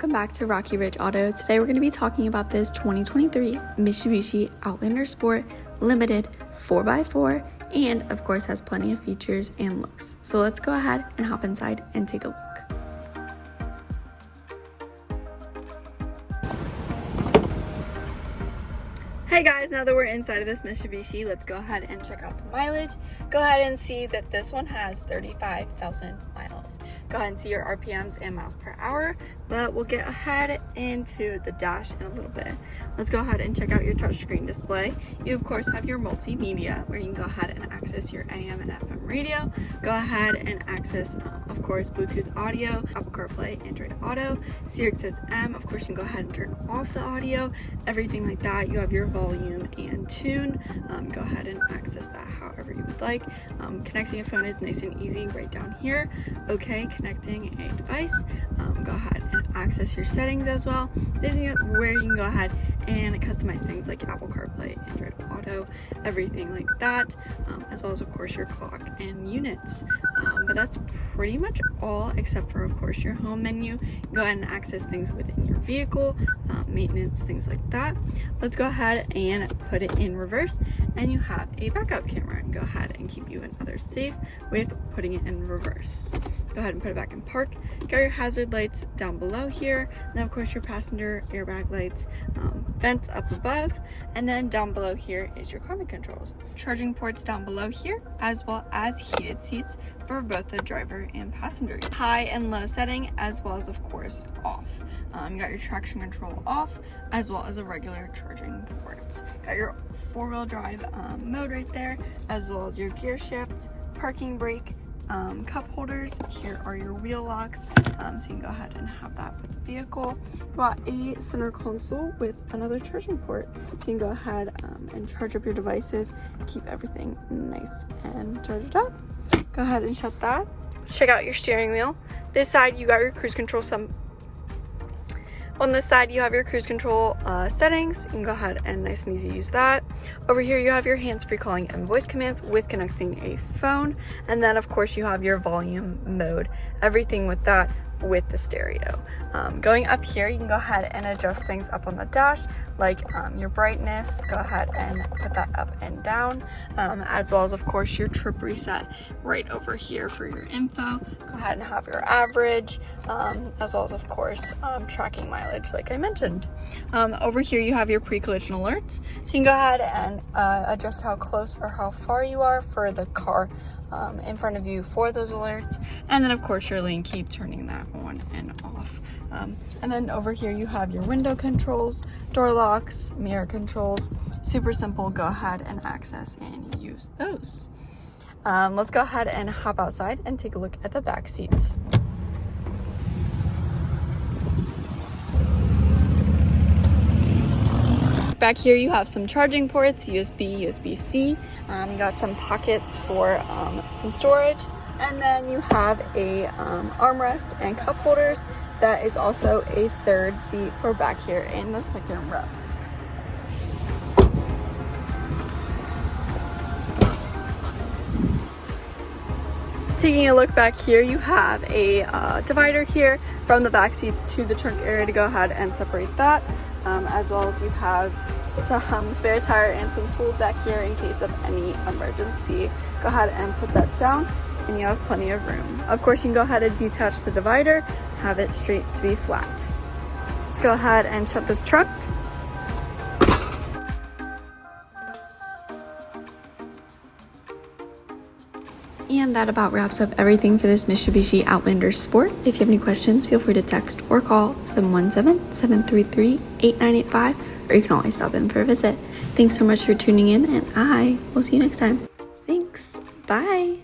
welcome back to Rocky Ridge Auto. Today we're going to be talking about this 2023 Mitsubishi Outlander Sport Limited 4x4 and of course has plenty of features and looks. So let's go ahead and hop inside and take a look. Hey guys, now that we're inside of this Mitsubishi, let's go ahead and check out the mileage. Go ahead and see that this one has 35,000 miles. Go ahead and see your RPMs and miles per hour, but we'll get ahead into the dash in a little bit. Let's go ahead and check out your touchscreen display. You of course have your multimedia where you can go ahead and access your AM and FM radio. Go ahead and access, of course, Bluetooth audio, Apple CarPlay, Android Auto, Sirius XM. Of course, you can go ahead and turn off the audio, everything like that. You have your volume and tune. Go ahead and access that however you would like. Connecting a phone is nice and easy right down here. Okay, connecting a device. Go ahead and access your settings as well. This is where you can go ahead and customize things like Apple CarPlay, Android Auto, everything like that, as well as of course your clock and units. But that's pretty much all except for of course your home menu. Go ahead and access things within your vehicle, maintenance, things like that. Let's go ahead and put it in reverse, and you have a backup camera, and go ahead and keep you and others safe with putting it in reverse. Go ahead and put it back in park. Got your hazard lights down below here, and then of course your passenger airbag lights, vents up above, and then down below here is your climate controls. Charging ports down below here, as well as heated seats for both the driver and passenger. High and low setting, as well as of course off. You got your traction control off, as well as a regular charging ports. Got your four-wheel drive mode right there, as well as your gear shift, parking brake, cup holders. Here are your wheel locks, so you can go ahead and have that with the vehicle. You got a center console with another charging port, so you can go ahead and charge up your devices, keep everything nice and charged up. Go ahead and shut that. Check out your steering wheel. This side you got your cruise control. On this side, you have your cruise control settings. You can go ahead and nice and easy use that. Over here, you have your hands-free calling and voice commands with connecting a phone. And then, of course, you have your volume mode. Everything with that with the stereo. Going up here, you can go ahead and adjust things up on the dash, like your brightness. Go ahead and put that up and down, as well as, of course, your trip reset right over here for your info. Go ahead and have your average, as well as, of course, tracking mileage, like I mentioned. Over here, you have your pre-collision alerts, so you can go ahead and adjust how close or how far you are for the car in front of you for those alerts, and then of course your lane keep, turning that on and off. And then over here you have your window controls, door locks, mirror controls. Super simple. Go ahead and access and use those. Let's go ahead and hop outside and take a look at the back seats. Back here you have some charging ports, USB, USB-C. You got some pockets for some storage, and then you have a armrest and cup holders. That is also a third seat for back here in the second row. Taking a look back here, you have a divider here from the back seats to the trunk area to go ahead and separate that. As well as you have some spare tire and some tools back here in case of any emergency. Go ahead and put that down, and you have plenty of room. Of course, you can go ahead and detach the divider, have it straight to be flat. Let's go ahead and shut this trunk. And that about wraps up everything for this Mitsubishi Outlander Sport. If you have any questions, feel free to text or call 717-733-8985, or you can always stop in for a visit. Thanks so much for tuning in, and I will see you next time. Thanks. Bye.